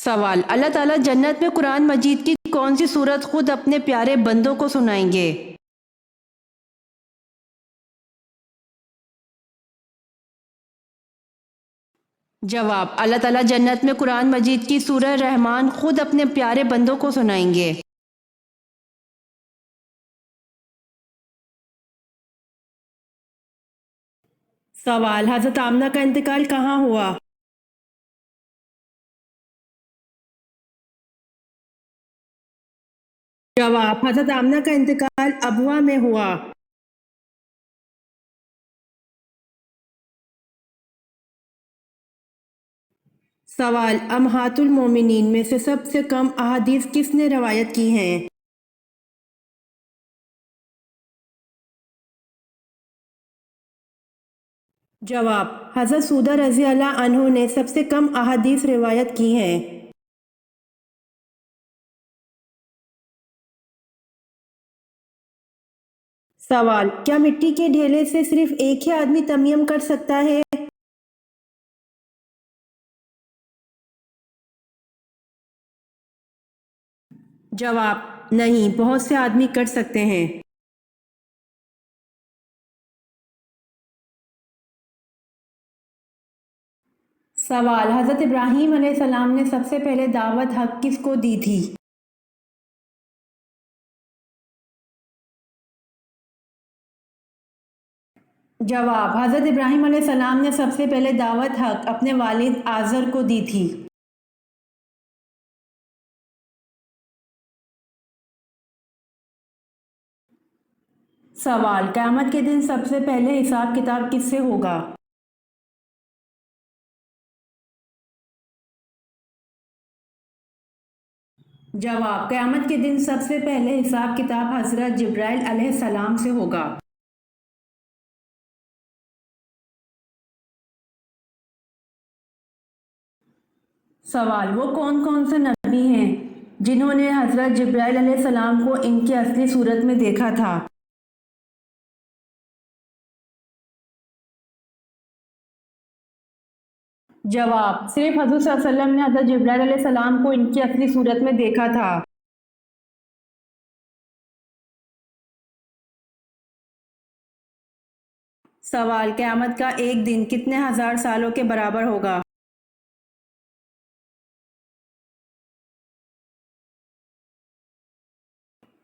سوال، اللہ تعالیٰ جنت میں قرآن مجید کی کون سی صورت خود اپنے پیارے بندوں کو سنائیں گے؟ جواب، اللہ تعالیٰ جنت میں قرآن مجید کی سورہ رحمان خود اپنے پیارے بندوں کو سنائیں گے۔ سوال، حضرت آمنہ کا انتقال کہاں ہوا؟ جواب، حضرت آمنہ کا انتقال ابوا میں ہوا۔ سوال، امہات المومنین میں سے سب سے کم احادیث کس نے روایت کی ہیں؟ جواب، حضرت سودہ رضی اللہ عنہ نے سب سے کم احادیث روایت کی ہیں۔ سوال، کیا مٹی کے ڈھیلے سے صرف ایک ہی آدمی تیمم کر سکتا ہے؟ جواب، نہیں، بہت سے آدمی کر سکتے ہیں۔ سوال، حضرت ابراہیم علیہ السلام نے سب سے پہلے دعوت حق کس کو دی تھی؟ جواب، حضرت ابراہیم علیہ السلام نے سب سے پہلے دعوت حق اپنے والد آزر کو دی تھی۔ سوال، قیامت کے دن سب سے پہلے حساب کتاب کس سے ہوگا؟ جواب، قیامت کے دن سب سے پہلے حساب کتاب حضرت جبرائیل علیہ السلام سے ہوگا۔ سوال، وہ کون کون سے نبی ہیں جنہوں نے حضرت جبرائیل علیہ السلام کو ان کی اصلی صورت میں دیکھا تھا؟ جواب، صرف حضور صلی اللہ علیہ وسلم نے حضرت جبرائیل علیہ السلام کو ان کی اصلی صورت میں دیکھا تھا۔ سوال، قیامت کا ایک دن کتنے ہزار سالوں کے برابر ہوگا؟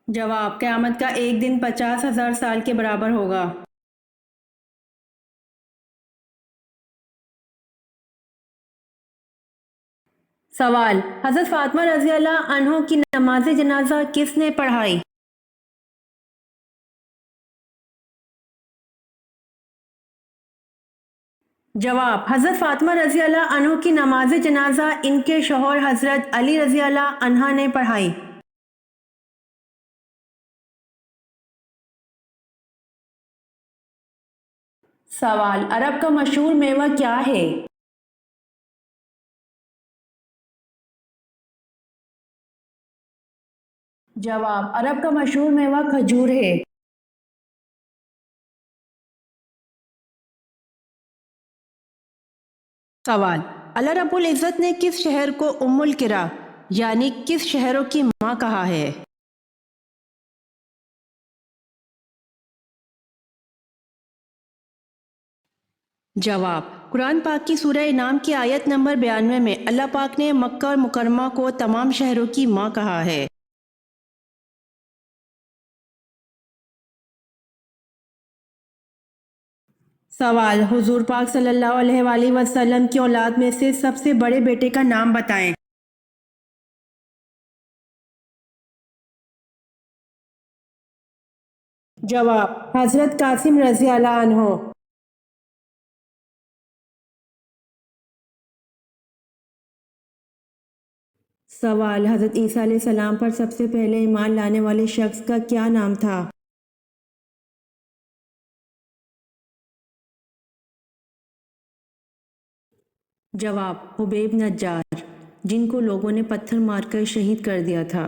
جواب، قیامت کا ایک دن 50,000 سال کے برابر ہوگا۔ سوال، حضرت فاطمہ رضی اللہ عنہ کی نماز جنازہ کس نے پڑھائی؟ جواب، حضرت فاطمہ رضی اللہ عنہ کی نماز جنازہ ان کے شوہر حضرت علی رضی اللہ عنہ نے پڑھائی۔ سوال، عرب کا مشہور میوہ کیا ہے؟ جواب، عرب کا مشہور میوہ کھجور ہے۔ سوال، اللہ رب العزت نے کس شہر کو ام القرا یعنی کس شہروں کی ماں کہا ہے؟ جواب، قرآن پاک کی سورہ انعام کی آیت نمبر 92 میں اللہ پاک نے مکہ اور مکرمہ کو تمام شہروں کی ماں کہا ہے۔ سوال، حضور پاک صلی اللہ علیہ وآلہ وسلم کی اولاد میں سے سب سے بڑے بیٹے کا نام بتائیں۔ جواب، حضرت قاسم رضی اللہ عنہ۔ سوال، حضرت عیسیٰ علیہ السلام پر سب سے پہلے ایمان لانے والے شخص کا کیا نام تھا؟ جواب، حبیب نجار، جن کو لوگوں نے پتھر مار کر شہید کر دیا تھا۔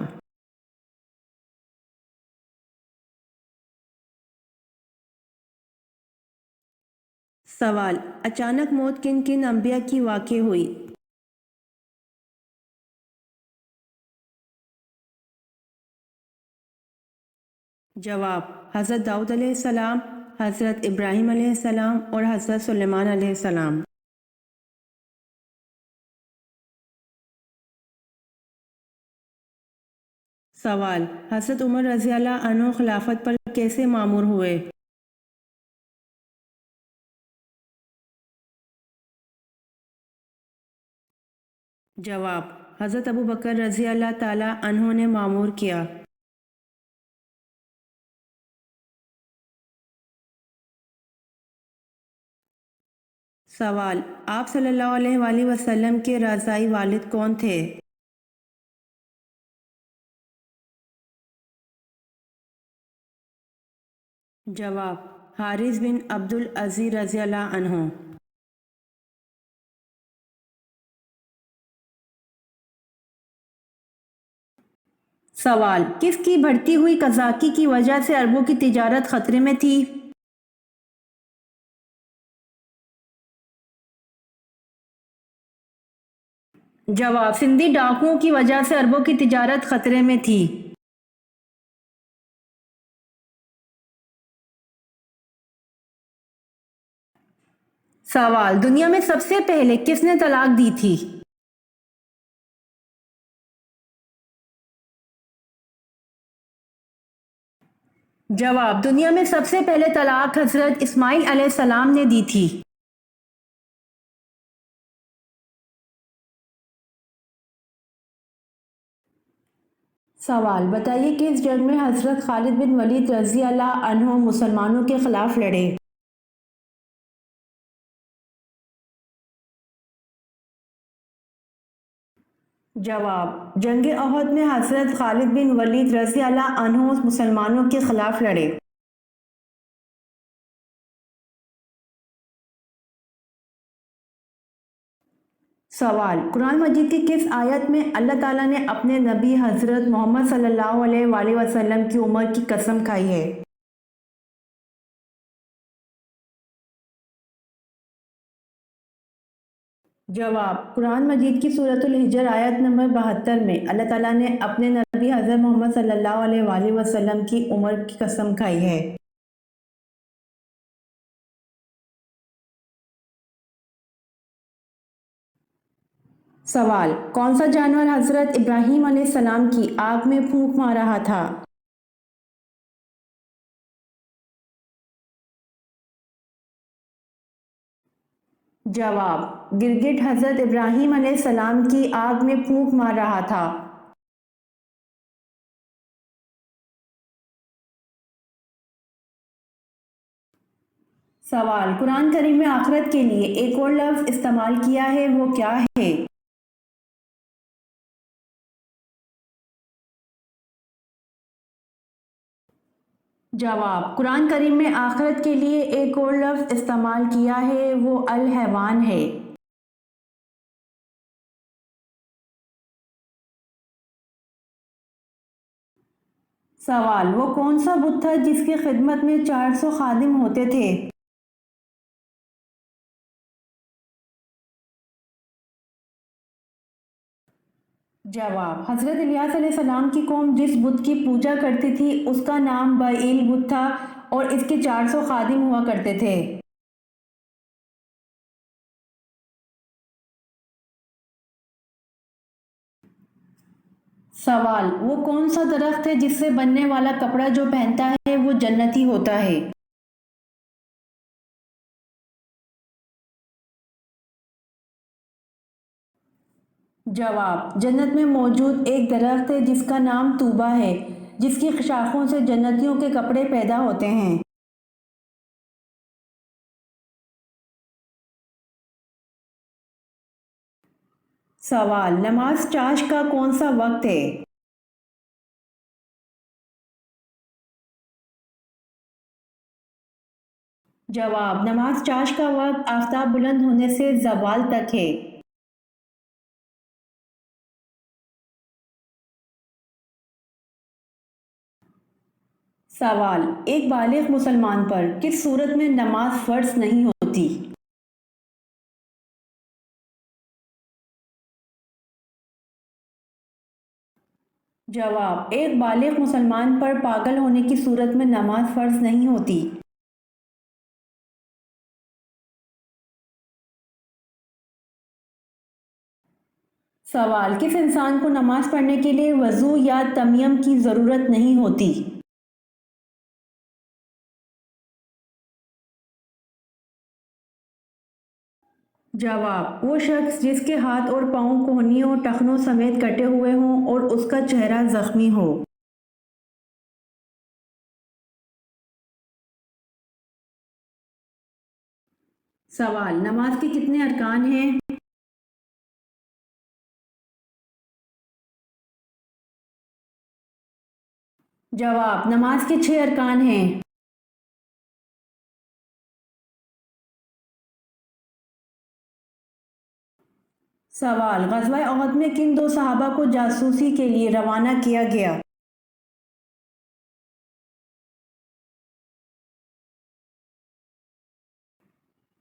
سوال، اچانک موت کن کن انبیاء کی واقع ہوئی؟ جواب: حضرت داؤد علیہ السلام، حضرت ابراہیم علیہ السلام اور حضرت سلیمان علیہ السلام۔ سوال: حضرت عمر رضی اللہ عنہ خلافت پر کیسے مامور ہوئے؟ جواب: حضرت ابو بکر رضی اللہ تعالی عنہ نے مامور کیا۔ سوال: آپ صلی اللہ علیہ وآلہ وسلم کے رضائی والد کون تھے؟ جواب: حارث بن عبد العزیز رضی اللہ عنہ۔ سوال: کس کی بڑھتی ہوئی قذاقی کی وجہ سے عربوں کی تجارت خطرے میں تھی؟ جواب: سندھی ڈاکوؤں کی وجہ سے عربوں کی تجارت خطرے میں تھی۔ سوال: دنیا میں سب سے پہلے کس نے طلاق دی تھی؟ جواب: دنیا میں سب سے پہلے طلاق حضرت اسماعیل علیہ السلام نے دی تھی۔ سوال: بتائیے کس جنگ میں حضرت خالد بن ولید رضی اللہ عنہ مسلمانوں کے خلاف لڑے؟ جواب: جنگ احد میں حضرت خالد بن ولید رضی اللہ عنہ مسلمانوں کے خلاف لڑے۔ سوال: قرآن مجید کی کس آیت میں اللہ تعالیٰ نے اپنے نبی حضرت محمد صلی اللہ علیہ وآلہ وسلم کی عمر کی قسم کھائی ہے؟ جواب: قرآن مجید کی سورۃ الحجر آیت نمبر 72 میں اللہ تعالیٰ نے اپنے نبی حضرت محمد صلی اللہ علیہ وآلہ وسلم کی عمر کی قسم کھائی ہے۔ سوال: کون سا جانور حضرت ابراہیم علیہ السلام کی آگ میں پھونک مار رہا تھا؟ جواب: گرگٹ حضرت ابراہیم علیہ السلام کی آگ میں پھونک مار رہا تھا۔ سوال: قرآن کریم میں آخرت کے لیے ایک اور لفظ استعمال کیا ہے، وہ کیا ہے؟ جواب: قرآن کریم میں آخرت کے لیے ایک اور لفظ استعمال کیا ہے، وہ الحیوان ہے۔ سوال: وہ کون سا بت تھا جس کی خدمت میں 400 خادم ہوتے تھے؟ جواب: حضرت الیاس علیہ السلام کی قوم جس بت کی پوجا کرتی تھی اس کا نام بائیل بت تھا اور اس کے 400 خادم ہوا کرتے تھے۔ سوال: وہ کون سا درخت ہے جس سے بننے والا کپڑا جو پہنتا ہے وہ جنتی ہوتا ہے؟ جواب: جنت میں موجود ایک درخت ہے جس کا نام طوبہ ہے، جس کی شاخوں سے جنتیوں کے کپڑے پیدا ہوتے ہیں۔ سوال: نماز چاشت کا کون سا وقت ہے؟ جواب: نماز چاشت کا وقت آفتاب بلند ہونے سے زوال تک ہے۔ سوال: ایک بالغ مسلمان پر کس صورت میں نماز فرض نہیں ہوتی؟ جواب: ایک بالغ مسلمان پر پاگل ہونے کی صورت میں نماز فرض نہیں ہوتی۔ سوال: کس انسان کو نماز پڑھنے کے لیے وضو یا تیمم کی ضرورت نہیں ہوتی؟ جواب: وہ شخص جس کے ہاتھ اور پاؤں کونیوں اور ٹخنوں سمیت کٹے ہوئے ہوں اور اس کا چہرہ زخمی ہو۔ سوال: نماز کے کتنے ارکان ہیں؟ جواب: نماز کے 6 ارکان ہیں۔ سوال: غزوہ احد میں کن 2 صحابہ کو جاسوسی کے لیے روانہ کیا گیا؟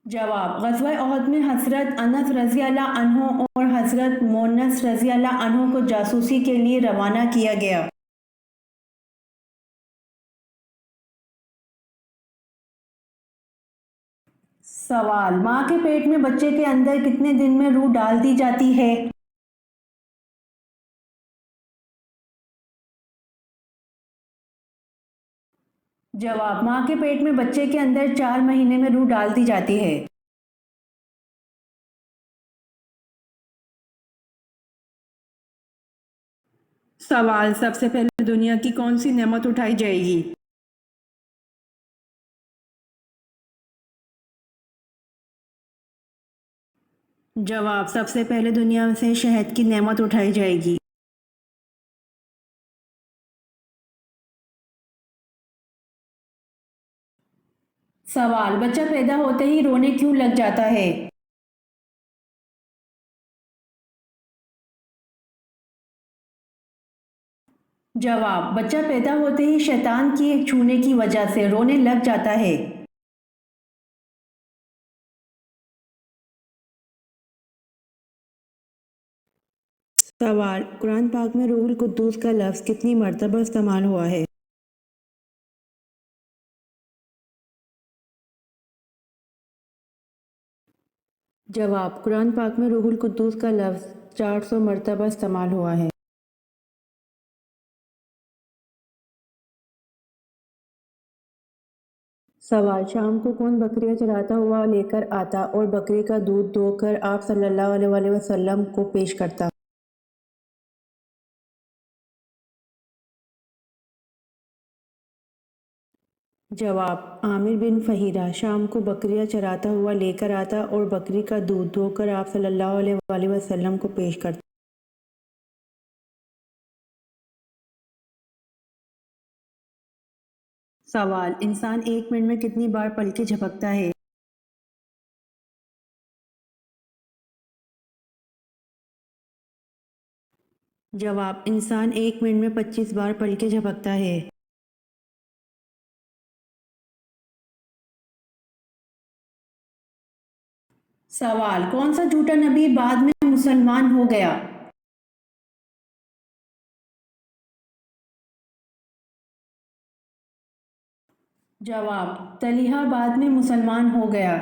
جواب: غزوہ احد میں حضرت انس رضی اللہ عنہ اور حضرت مونس رضی اللہ عنہ کو جاسوسی کے لیے روانہ کیا گیا۔ سوال: ماں کے پیٹ میں بچے کے اندر کتنے دن میں روح ڈال دی جاتی ہے؟ جواب: ماں کے پیٹ میں بچے کے اندر 4 مہینے میں روح ڈال دی جاتی ہے۔ سوال: سب سے پہلے دنیا کی کون سی نعمت اٹھائی جائے گی؟ جواب: سب سے پہلے دنیا سے شہد کی نعمت اٹھائی جائے گی۔ سوال: بچہ پیدا ہوتے ہی رونے کیوں لگ جاتا ہے؟ جواب: بچہ پیدا ہوتے ہی شیطان کی ایک چھونے کی وجہ سے رونے لگ جاتا ہے۔ سوال: قرآن پاک میں روح القدس کا لفظ کتنی مرتبہ استعمال ہوا ہے؟ جواب: قرآن پاک میں روح القدس کا لفظ 400 مرتبہ استعمال ہوا ہے۔ سوال: شام کو کون بکریاں چراتا ہوا لے کر آتا اور بکری کا دودھ دھو کر آپ صلی اللہ علیہ وآلہ وسلم کو پیش کرتا؟ جواب: عامر بن فہیرہ شام کو بکریاں چراتا ہوا لے کر آتا اور بکری کا دودھ دھو کر آپ صلی اللہ علیہ وآلہ وسلم کو پیش کرتا۔ سوال: انسان 1 منٹ میں کتنی بار پلکیں جھپکتا ہے؟ جواب: انسان 1 منٹ میں 25 بار پلکیں جھپکتا ہے۔ سوال: کون سا جھوٹا نبی بعد میں مسلمان ہو گیا؟ جواب: طلحہ بعد میں مسلمان ہو گیا۔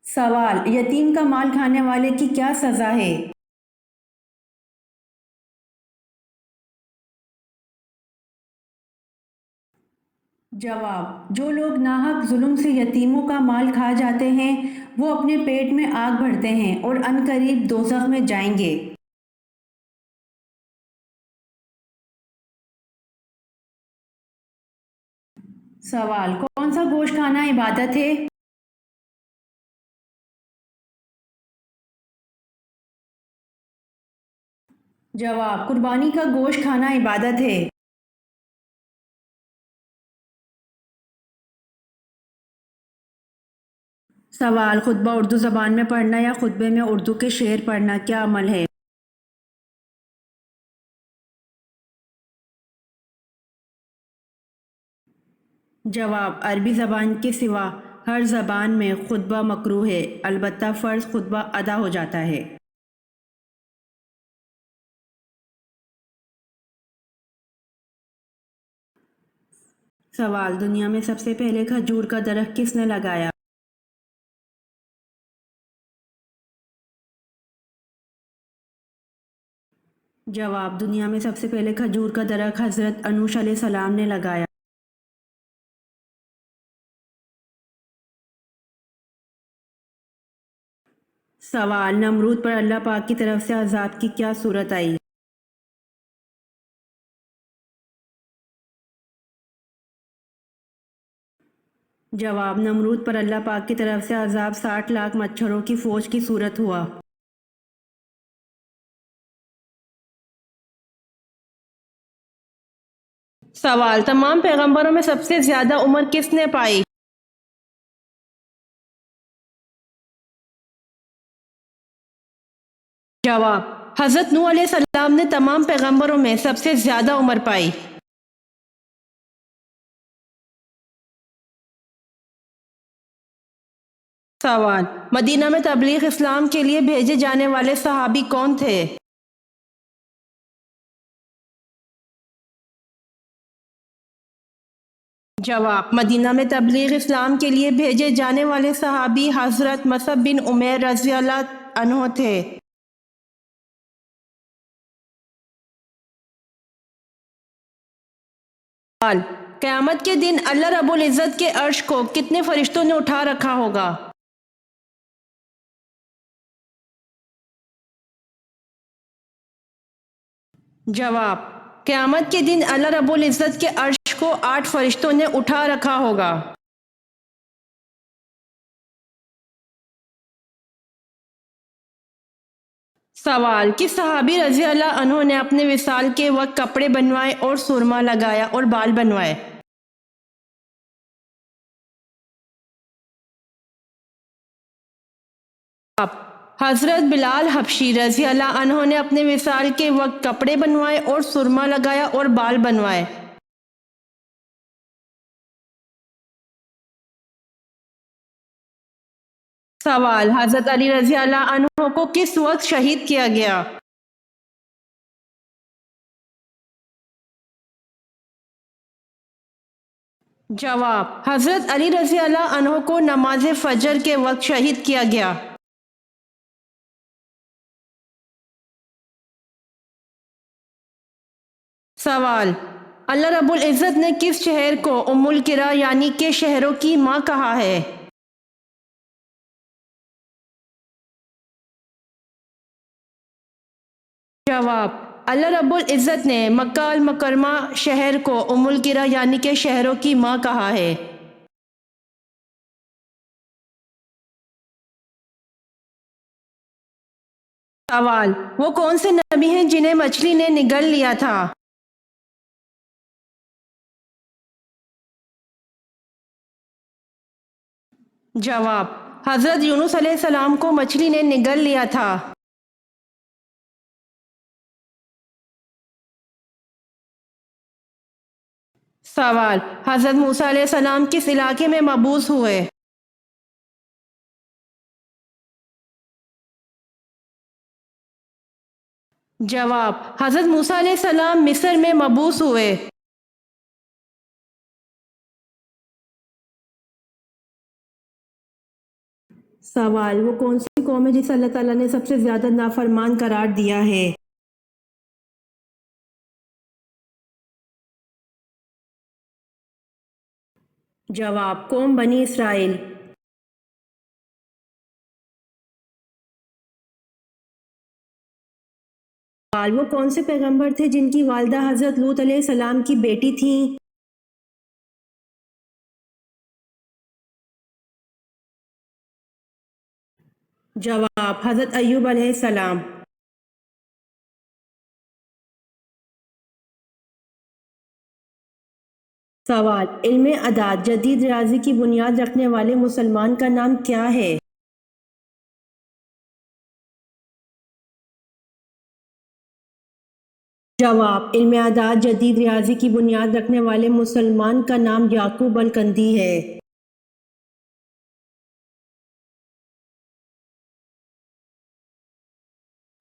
سوال: یتیم کا مال کھانے والے کی کیا سزا ہے؟ جواب: جو لوگ ناحق ظلم سے یتیموں کا مال کھا جاتے ہیں وہ اپنے پیٹ میں آگ بھرتے ہیں اور عنقریب دوزخ میں جائیں گے۔ سوال: کون سا گوشت کھانا عبادت ہے؟ جواب: قربانی کا گوشت کھانا عبادت ہے۔ سوال: خطبہ اردو زبان میں پڑھنا یا خطبے میں اردو کے شعر پڑھنا کیا عمل ہے؟ جواب: عربی زبان کے سوا ہر زبان میں خطبہ مکروہ ہے، البتہ فرض خطبہ ادا ہو جاتا ہے۔ سوال: دنیا میں سب سے پہلے کھجور کا درخت کس نے لگایا؟ جواب: دنیا میں سب سے پہلے کھجور کا درخت حضرت انوش علیہ السلام نے لگایا۔ سوال: نمرود پر اللہ پاک کی طرف سے عذاب کی کیا صورت آئی؟ جواب: نمرود پر اللہ پاک کی طرف سے عذاب 60 لاکھ مچھروں کی فوج کی صورت ہوا۔ سوال: تمام پیغمبروں میں سب سے زیادہ عمر کس نے پائی؟ جواب: حضرت نوح علیہ السلام نے تمام پیغمبروں میں سب سے زیادہ عمر پائی۔ سوال: مدینہ میں تبلیغ اسلام کے لیے بھیجے جانے والے صحابی کون تھے؟ جواب: مدینہ میں تبلیغ اسلام کے لیے بھیجے جانے والے صحابی حضرت مصعب بن عمیر رضی اللہ عنہ تھے۔ سوال: قیامت کے دن اللہ رب العزت کے عرش کو کتنے فرشتوں نے اٹھا رکھا ہوگا؟ جواب: قیامت کے دن اللہ رب العزت کے عرش کو 8 فرشتوں نے اٹھا رکھا ہوگا۔ سوال: کس صحابی رضی اللہ عنہ نے اپنے وصال کے وقت کپڑے بنوائے اور سرما لگایا اور بال بنوائے؟ حضرت بلال حبشی رضی اللہ عنہ نے اپنے وصال کے وقت کپڑے بنوائے اور سرما لگایا اور بال بنوائے۔ سوال: حضرت علی رضی اللہ عنہ کو کس وقت شہید کیا گیا؟ جواب: حضرت علی رضی اللہ عنہ کو نماز فجر کے وقت شہید کیا گیا۔ سوال: اللہ رب العزت نے کس شہر کو ام القرا یعنی کہ شہروں کی ماں کہا ہے؟ جواب: اللہ رب العزت نے مکہ المکرمہ شہر کو ام القرا یعنی کہ شہروں کی ماں کہا ہے۔ سوال: وہ کون سے نبی ہیں جنہیں مچھلی نے نگل لیا تھا؟ جواب: حضرت یونس علیہ السلام کو مچھلی نے نگل لیا تھا۔ سوال: حضرت موسیٰ علیہ السلام کس علاقے میں مبعوث ہوئے؟ جواب: حضرت موسیٰ علیہ السلام مصر میں مبعوث ہوئے۔ سوال: وہ کون سی قوم ہے جسے اللہ تعالیٰ نے سب سے زیادہ نافرمان قرار دیا ہے؟ جواب: قوم بنی اسرائیل۔ سوال: وہ کون سے پیغمبر تھے جن کی والدہ حضرت لوط علیہ السلام کی بیٹی تھیں؟ جواب: حضرت ایوب علیہ السلام۔ سوال: علم اعداد جدید ریاضی کی بنیاد رکھنے والے مسلمان کا نام کیا ہے؟ جواب: علم اعداد جدید ریاضی کی بنیاد رکھنے والے مسلمان کا نام یعقوب الکندی ہے۔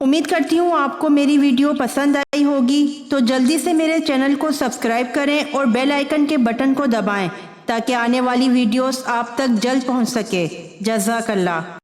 امید کرتی ہوں آپ کو میری ویڈیو پسند آئی ہوگی، تو جلدی سے میرے چینل کو سبسکرائب کریں اور بیل آئیکن کے بٹن کو دبائیں تاکہ آنے والی ویڈیوز آپ تک جلد پہنچ سکے۔ جزاک اللہ۔